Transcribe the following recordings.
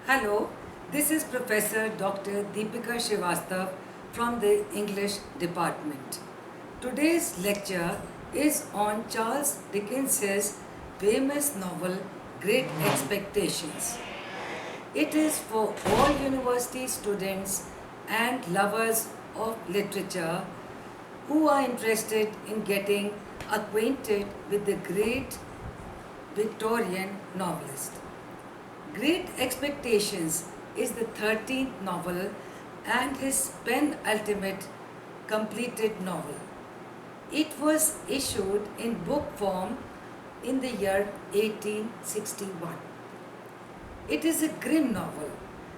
Hello, this is Professor Dr. Deepika Srivastav from the English department. Today's lecture is on Charles Dickens's famous novel Great Expectations. It is for all university students and lovers of literature who are interested in getting acquainted with the great Victorian novelist. Great Expectations is the 13th novel and his penultimate completed novel. It was issued in book form in the year 1861. It is a grim novel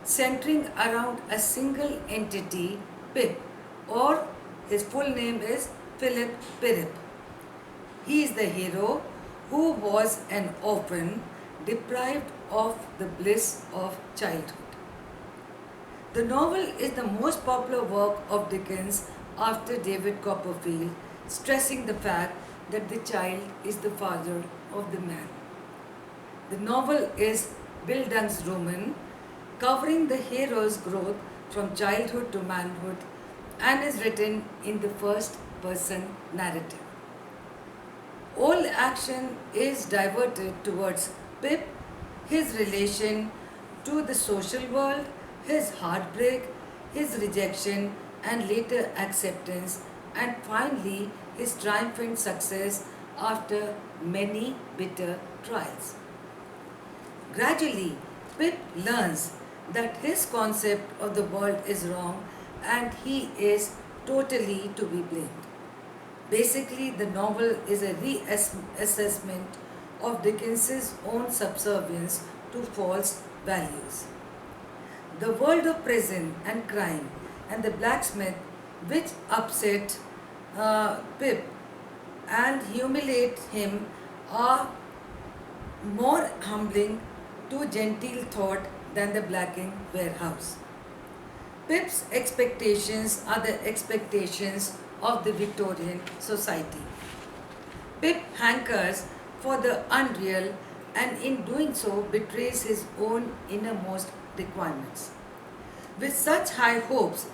centering around a single entity, Pip, or his full name is Philip Pirrip. He is the hero who was an orphan deprived of the bliss of childhood. The novel is the most popular work of Dickens after David Copperfield, stressing the fact that the child is the father of the man. The novel is Bildungsroman, covering the hero's growth from childhood to manhood and is written in the first person narrative. All action is diverted towards Pip, his relation to the social world, his heartbreak, his rejection and later acceptance, and finally his triumphant success after many bitter trials. Gradually, Pip learns that his concept of the world is wrong and he is totally to be blamed. Basically, the novel is a reassessment of Dickens's own subservience to false values. The world of prison and crime and the blacksmith, which upset Pip and humiliate him, are more humbling to genteel thought than the blacking warehouse. Pip's expectations are the expectations of the Victorian society. Pip hankers for the unreal and in doing so betrays his own innermost requirements. With such high hopes,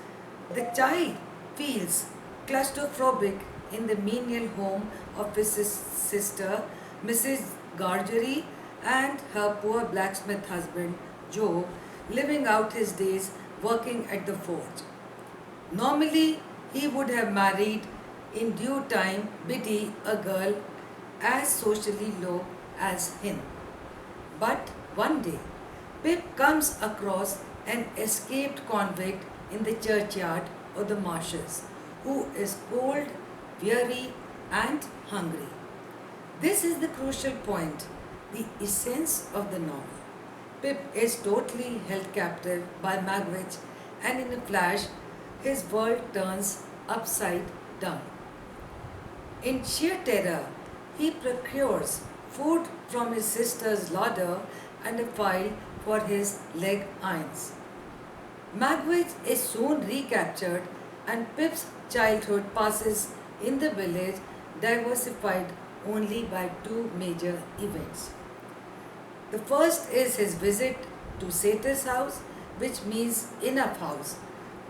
the child feels claustrophobic in the menial home of his sister, Mrs. Gargery, and her poor blacksmith husband, Joe, living out his days working at the forge. Normally, he would have married in due time Biddy, a girl as socially low as him. But one day, Pip comes across an escaped convict in the churchyard of the marshes who is cold, weary, and hungry. This is the crucial point, the essence of the novel. Pip is totally held captive by Magwitch, and in a flash, his world turns upside down. In sheer terror, he procures food from his sister's larder and a file for his leg irons. Magwitch is soon recaptured, and Pip's childhood passes in the village, diversified only by two major events. The first is his visit to Satyrs house, which means enough house,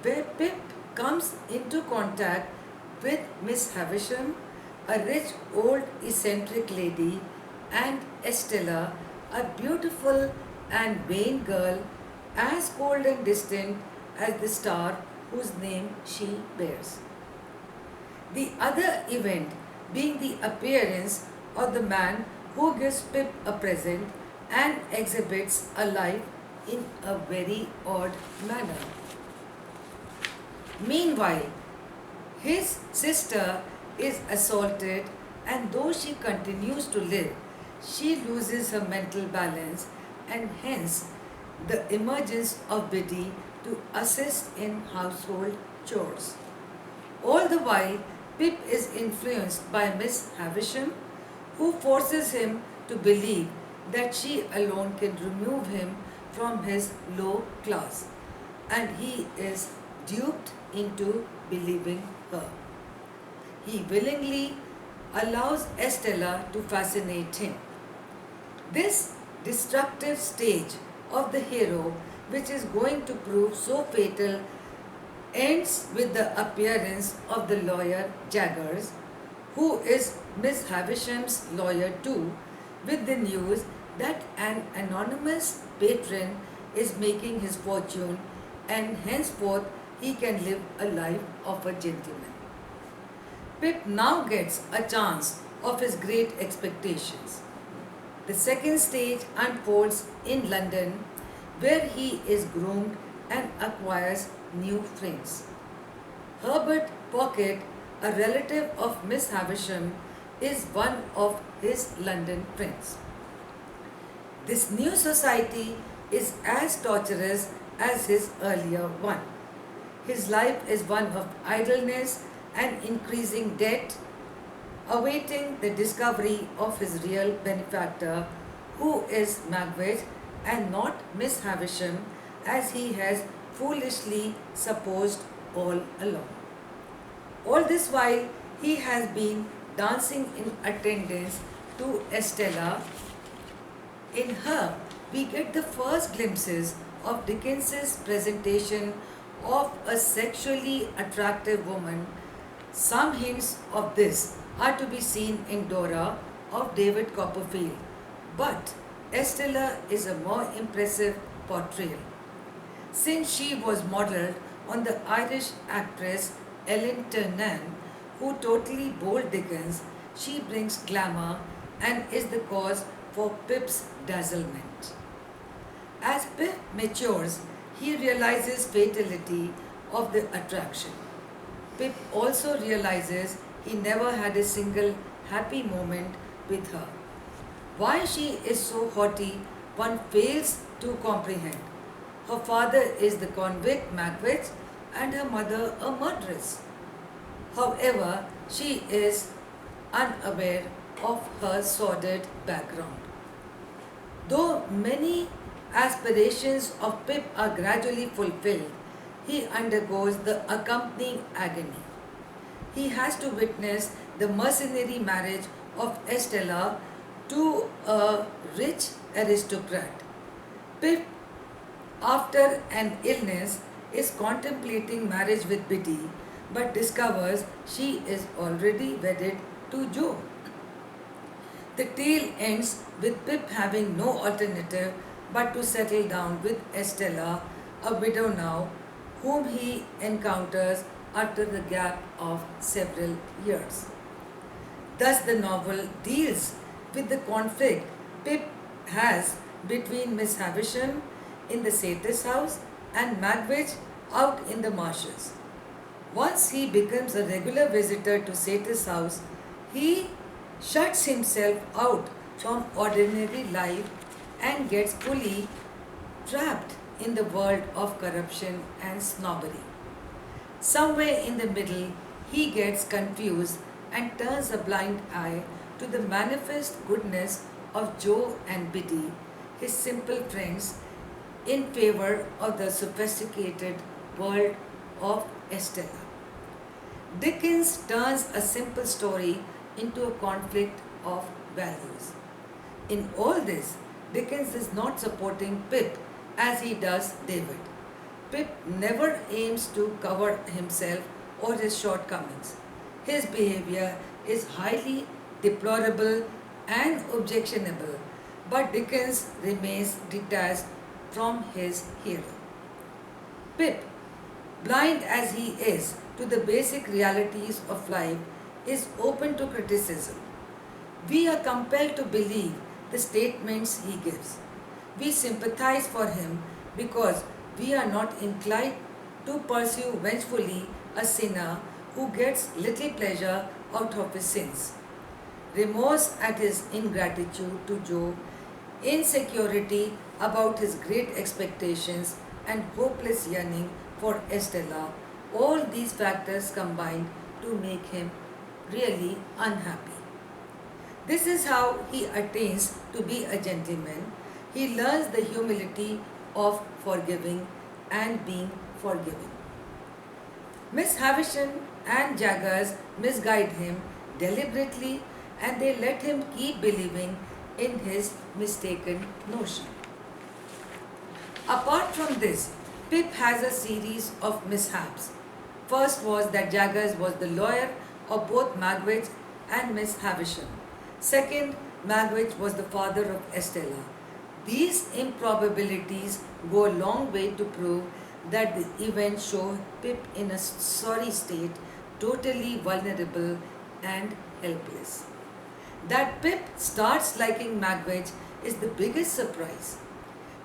where Pip comes into contact with Miss Havisham, a rich old eccentric lady, and Estella, a beautiful and vain girl, as cold and distant as the star whose name she bears. The other event being the appearance of the man who gives Pip a present and exhibits a life in a very odd manner. Meanwhile, his sister is assaulted, and though she continues to live, she loses her mental balance, and hence the emergence of Biddy to assist in household chores. All the while, Pip is influenced by Miss Havisham, who forces him to believe that she alone can remove him from his low class, and he is duped into believing her. He willingly allows Estella to fascinate him. This destructive stage of the hero which is going to prove so fatal, ends with the appearance of the lawyer Jaggers, who is Miss Havisham's lawyer too, with the news that an anonymous patron is making his fortune and henceforth he can live a life of a gentleman. Pip now gets a chance of his great expectations. The second stage unfolds in London, where he is groomed and acquires new friends. Herbert Pocket, a relative of Miss Havisham, is one of his London friends. This new society is as torturous as his earlier one. His life is one of idleness and increasing debt, awaiting the discovery of his real benefactor, who is Magwitch and not Miss Havisham, as he has foolishly supposed all along. All this while, he has been dancing in attendance to Estella. In her, we get the first glimpses of Dickens's presentation of a sexually attractive woman. Some hints of this are to be seen in Dora of David Copperfield, but Estella is a more impressive portrayal. Since she was modelled on the Irish actress Ellen Ternan, who totally bowled Dickens, she brings glamour and is the cause for Pip's dazzlement. As Pip matures, he realizes fatality of the attraction. Pip also realizes he never had a single happy moment with her. Why she is so haughty, one fails to comprehend. Her father is the convict Magwitch and her mother a murderess. However, she is unaware of her sordid background. Though many aspirations of Pip are gradually fulfilled, he undergoes the accompanying agony. He has to witness the mercenary marriage of Estella to a rich aristocrat. Pip, after an illness, is contemplating marriage with Biddy, but discovers she is already wedded to Joe. The tale ends with Pip having no alternative but to settle down with Estella, a widow now, whom he encounters after the gap of several years. Thus, the novel deals with the conflict Pip has between Miss Havisham in the satyr's house and Magwitch out in the marshes. Once he becomes a regular visitor to satyr's house, he shuts himself out from ordinary life and gets fully trapped in the world of corruption and snobbery. Somewhere in the middle, he gets confused and turns a blind eye to the manifest goodness of Joe and Biddy, his simple friends, in favor of the sophisticated world of Estella. Dickens turns a simple story into a conflict of values. In all this, Dickens is not supporting Pip as he does David. Pip never aims to cover himself or his shortcomings. His behavior is highly deplorable and objectionable, but Dickens remains detached from his hero. Pip, blind as he is to the basic realities of life, is open to criticism. We are compelled to believe the statements he gives. We sympathize for him because we are not inclined to pursue vengefully a sinner who gets little pleasure out of his sins. Remorse at his ingratitude to Joe, insecurity about his great expectations, and hopeless yearning for Estella, all these factors combined to make him really unhappy. This is how he attains to be a gentleman. He learns the humility of forgiving and being forgiven. Miss Havisham and Jaggers misguide him deliberately, and they let him keep believing in his mistaken notion. Apart from this, Pip has a series of mishaps. First was that Jaggers was the lawyer of both Magwitch and Miss Havisham. Second, Magwitch was the father of Estella. These improbabilities go a long way to prove that the events show Pip in a sorry state, totally vulnerable and helpless. That Pip starts liking Magwitch is the biggest surprise.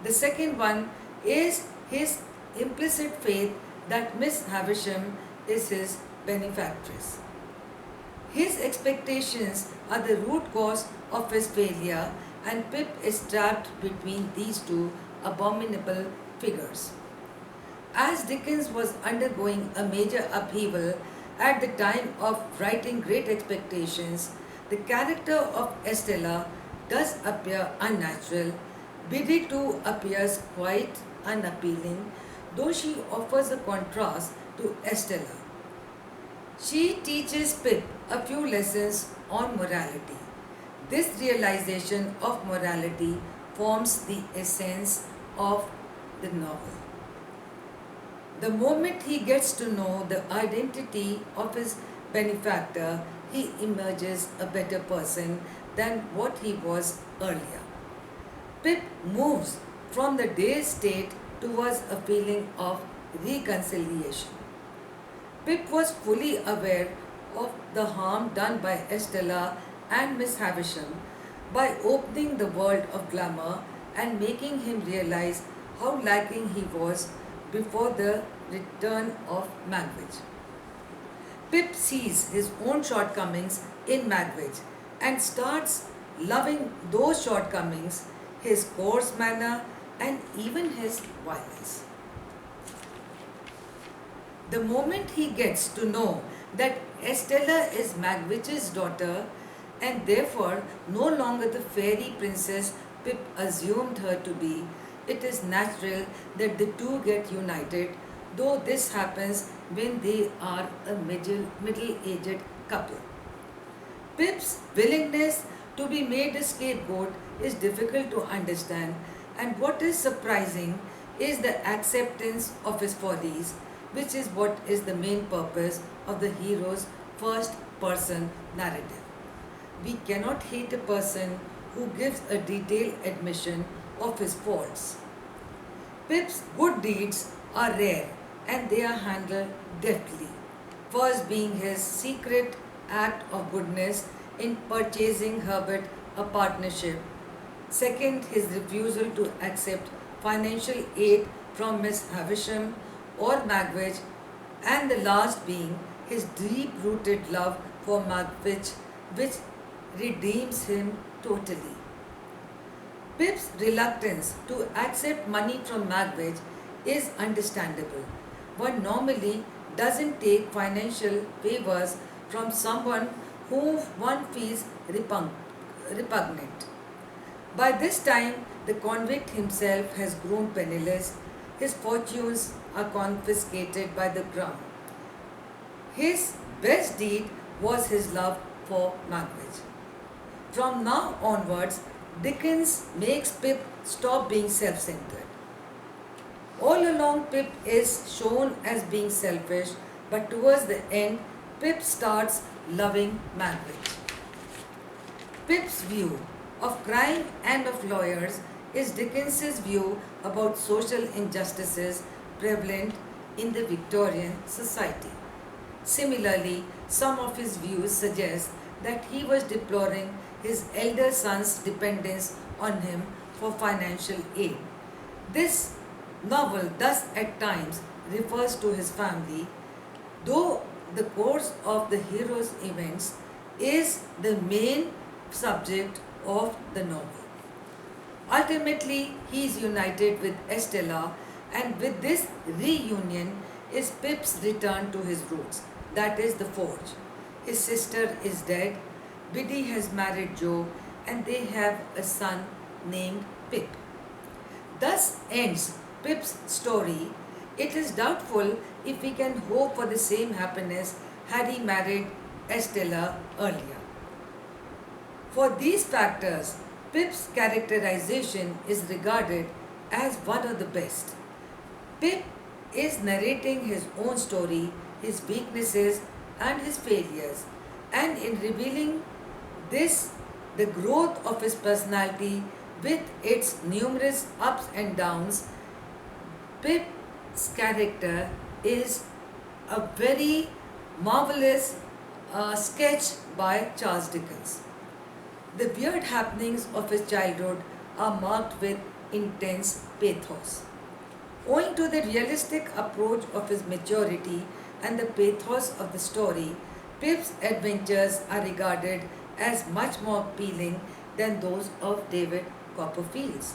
The second one is his implicit faith that Miss Havisham is his benefactress. His expectations are the root cause of his failure, and Pip is trapped between these two abominable figures. As Dickens was undergoing a major upheaval at the time of writing Great Expectations, the character of Estella does appear unnatural. Biddy too appears quite unappealing, though she offers a contrast to Estella. She teaches Pip a few lessons on morality. This realization of morality forms the essence of the novel. The moment he gets to know the identity of his benefactor, he emerges a better person than what he was earlier. Pip moves from the dazed state towards a feeling of reconciliation. Pip was fully aware of the harm done by Estella and Miss Havisham by opening the world of glamour and making him realize how lacking he was before the return of Magwitch. Pip sees his own shortcomings in Magwitch and starts loving those shortcomings, his coarse manner, and even his violence. The moment he gets to know that Estella is Magwitch's daughter and therefore no longer the fairy princess Pip assumed her to be, it is natural that the two get united, though this happens when they are a middle-aged couple. Pip's willingness to be made a scapegoat is difficult to understand, and what is surprising is the acceptance of his follies, which is what is the main purpose of the hero's first person narrative. We cannot hate a person who gives a detailed admission of his faults. Pip's good deeds are rare and they are handled deftly. First being his secret act of goodness in purchasing Herbert a partnership. Second, his refusal to accept financial aid from Miss Havisham or Magwitch, and the last being his deep-rooted love for Magwitch, which redeems him totally. Pip's reluctance to accept money from Magwitch is understandable. One normally doesn't take financial favors from someone whom one feels repugnant. By this time, the convict himself has grown penniless. His fortunes are confiscated by the crown. His best deed was his love for Magwitch. From now onwards, Dickens makes Pip stop being self-centered. All along, Pip is shown as being selfish, but towards the end, Pip starts loving Magwitch. Pip's view of crime and of lawyers is Dickens's view about social injustices prevalent in the Victorian society. Similarly, some of his views suggest that he was deploring his elder son's dependence on him for financial aid. This novel thus at times refers to his family, though the course of the hero's events is the main subject of the novel. Ultimately, he is united with Estella, and with this reunion is Pip's return to his roots, that is the forge. His sister is dead, Biddy has married Joe, and they have a son named Pip. Thus ends Pip's story. It is doubtful if we can hope for the same happiness had he married Estella earlier. For these factors, Pip's characterization is regarded as one of the best. Pip is narrating his own story, his weaknesses, and his failures, and in revealing this, the growth of his personality with its numerous ups and downs, Pip's character is a very marvelous sketch by Charles Dickens. The weird happenings of his childhood are marked with intense pathos. Owing to the realistic approach of his maturity and the pathos of the story, Pip's adventures are regarded as much more appealing than those of David Copperfield's.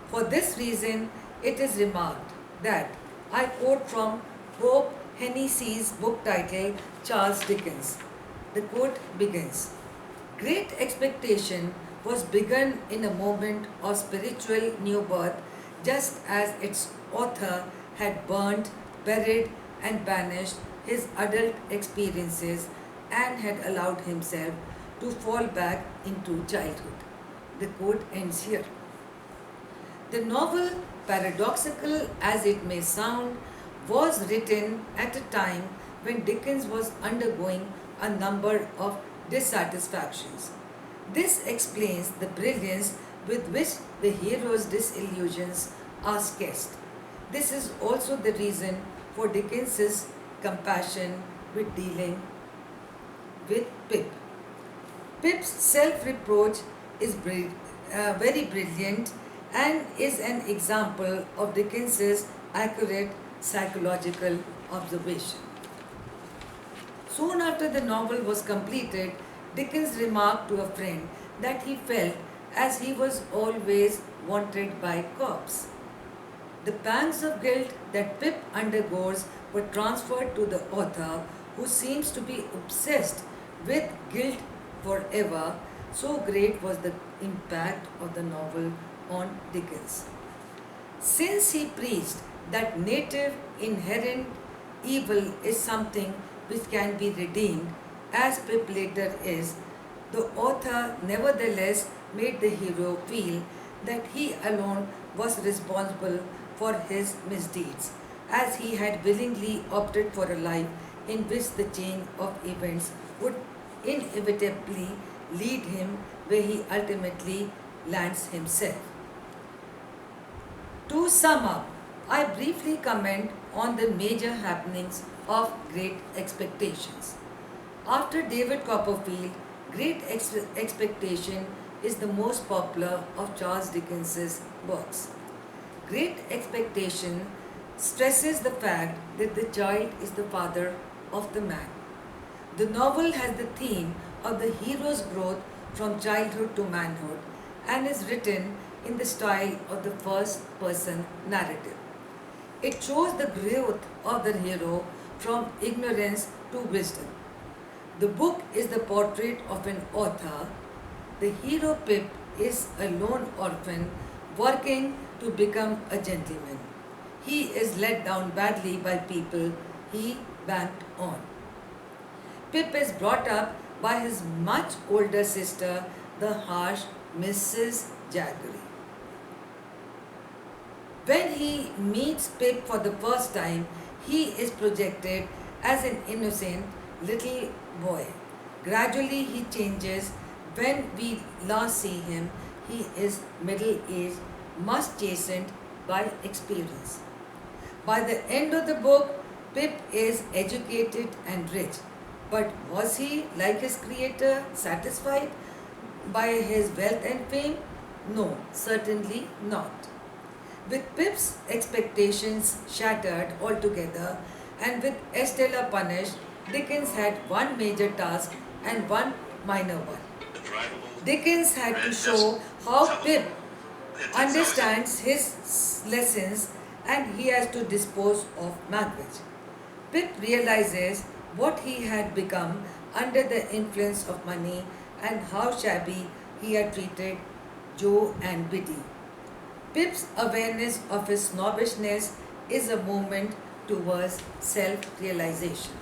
For this reason, it is remarked that, I quote from Hope Hennessy's book titled Charles Dickens. The quote begins, Great Expectation was begun in a moment of spiritual new birth, just as its author had burnt, buried, and banished his adult experiences and had allowed himself to fall back into childhood. The quote ends here. The novel, paradoxical as it may sound, was written at a time when Dickens was undergoing a number of dissatisfactions. This explains the brilliance with which the hero's disillusions are sketched. This is also the reason for Dickens's compassion with dealing with Pip. Pip's self-reproach is very brilliant and is an example of Dickens's accurate psychological observation. Soon after the novel was completed, Dickens remarked to a friend that he felt as he was always wanted by cops. The pangs of guilt that Pip undergoes were transferred to the author, who seems to be obsessed with guilt forever. So great was the impact of the novel on Dickens. Since he preached that native inherent evil is something which can be redeemed, as Pip later is, the author nevertheless made the hero feel that he alone was responsible for his misdeeds, as he had willingly opted for a life in which the chain of events would inevitably lead him where he ultimately lands himself. To sum up, I briefly comment on the major happenings of Great Expectations. After David Copperfield, Great Expectation is the most popular of Charles Dickens's works. Great Expectation stresses the fact that the child is the father of the man. The novel has the theme of the hero's growth from childhood to manhood and is written in the style of the first person narrative. It shows the growth of the hero from ignorance to wisdom. The book is the portrait of an author. The hero Pip is a lone orphan working to become a gentleman. He is let down badly by people he banked on. Pip is brought up by his much older sister, the harsh Mrs. Jaggery. When he meets Pip for the first time, he is projected as an innocent little boy. Gradually he changes. When we last see him, he is middle-aged, much chastened by experience. By the end of the book, Pip is educated and rich. But was he, like his creator, satisfied by his wealth and fame? No, certainly not. With Pip's expectations shattered altogether and with Estella punished, Dickens had one major task and one minor one. Dickens had to show how Pip understands his lessons and he has to dispose of Magwitch. Pip realizes what he had become under the influence of money and how shabby he had treated Joe and Biddy. Pip's awareness of his snobbishness is a movement towards self-realization.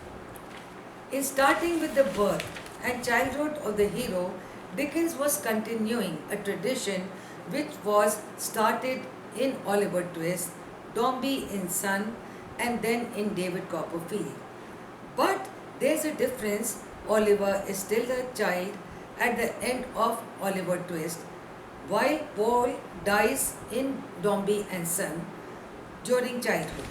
In starting with the birth and childhood of the hero, Dickens was continuing a tradition which was started in Oliver Twist, Dombey in Son, and then in David Copperfield. But there's a difference. Oliver is still a child at the end of Oliver Twist, while Paul dies in Dombey and Son during childhood.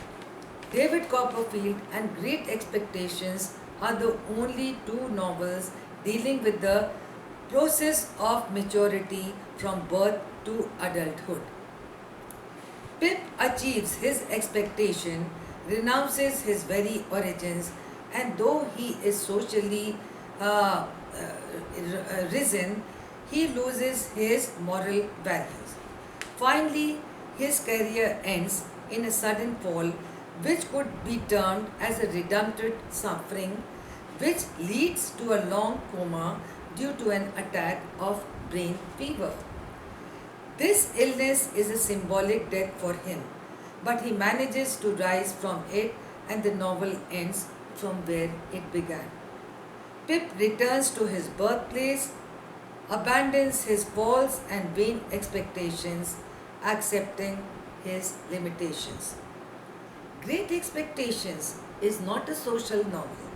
David Copperfield and Great Expectations are the only two novels dealing with the process of maturity from birth to adulthood. Pip achieves his expectation, renounces his very origins, and though he is socially risen, he loses his moral values. Finally, his career ends in a sudden fall, which could be termed as a redemptive suffering, which leads to a long coma due to an attack of brain fever. This illness is a symbolic death for him, but he manages to rise from it, and the novel ends from where it began. Pip returns to his birthplace, abandons his false and vain expectations, accepting his limitations. Great Expectations is not a social novel,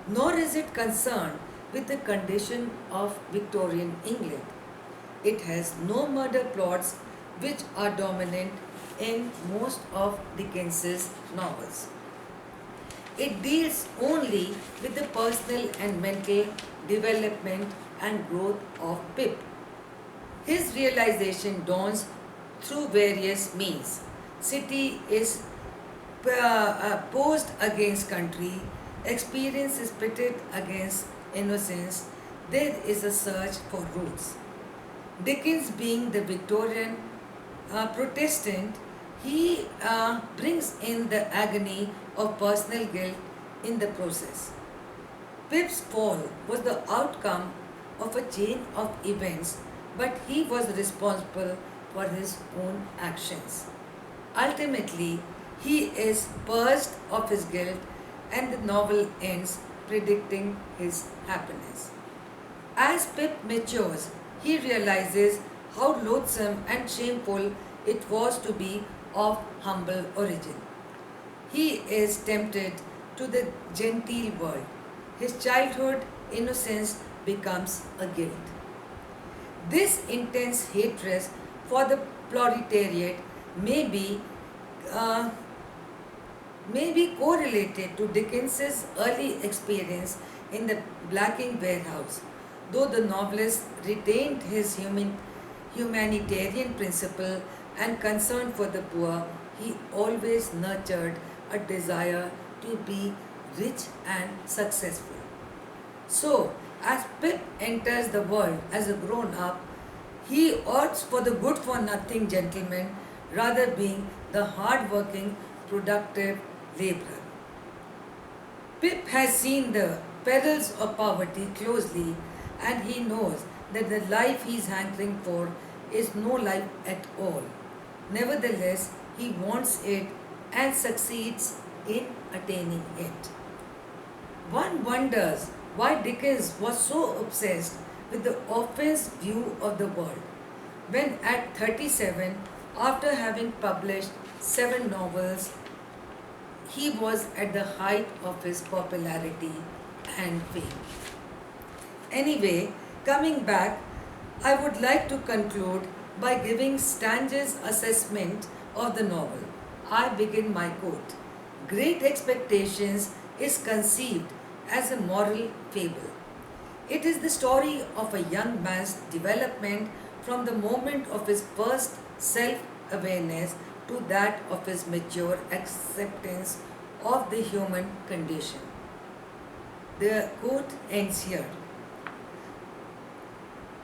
nor is it concerned with the condition of Victorian England. It has no murder plots which are dominant in most of Dickens's novels. It deals only with the personal and mental development and growth of Pip. His realization dawns through various means. City is posed against country, experience is pitted against innocence, there is a search for roots. Dickens, being the Victorian Protestant, he brings in the agony of personal guilt in the process. Pip's fall was the outcome of a chain of events, but he was responsible for his own actions. Ultimately, he is purged of his guilt, and the novel ends predicting his happiness. As Pip matures, he realizes how loathsome and shameful it was to be of humble origin. He is tempted to the genteel world. His childhood innocence becomes a guilt. This intense hatred for the proletariat uh, may be correlated to Dickens's early experience in the blacking warehouse. Though the novelist retained his humanitarian principle and concern for the poor, he always nurtured a desire to be rich and successful. So, as Pip enters the world as a grown up, he opts for the good for nothing gentleman rather being the hard working, productive laborer. Pip has seen the perils of poverty closely, and he knows that the life he is hankering for is no life at all. Nevertheless, he wants it and succeeds in attaining it. One wonders why Dickens was so obsessed with the offense view of the world when at 37, after having published 7 novels, he was at the height of his popularity and fame. Anyway, coming back, I would like to conclude by giving Stange's assessment of the novel. I begin my quote. Great Expectations is conceived as a moral fable. It is the story of a young man's development from the moment of his first self-awareness to that of his mature acceptance of the human condition. The quote ends here.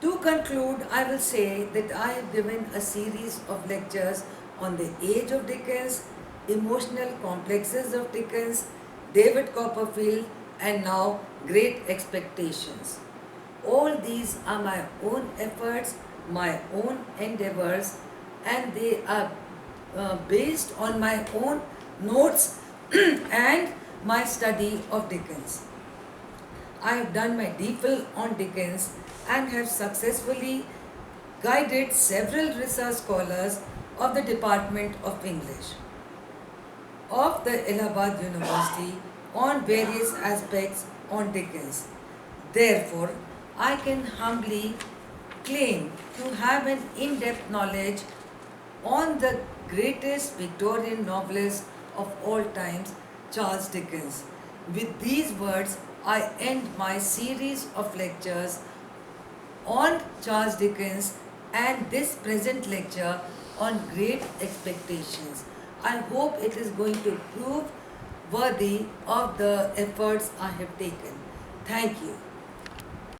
To conclude, I will say that I have given a series of lectures on the age of Dickens, emotional complexes of Dickens, David Copperfield, and now Great Expectations. All these are my own efforts, my own endeavors, and they are based on my own notes and my study of Dickens. I have done my DPhil on Dickens and have successfully guided several research scholars of the Department of English of the Allahabad University on various aspects on Dickens. Therefore, I can humbly claim to have an in-depth knowledge on the greatest Victorian novelist of all times, Charles Dickens. With these words, I end my series of lectures on Charles Dickens and this present lecture on Great Expectations. I hope it is going to prove worthy of the efforts I have taken. Thank you.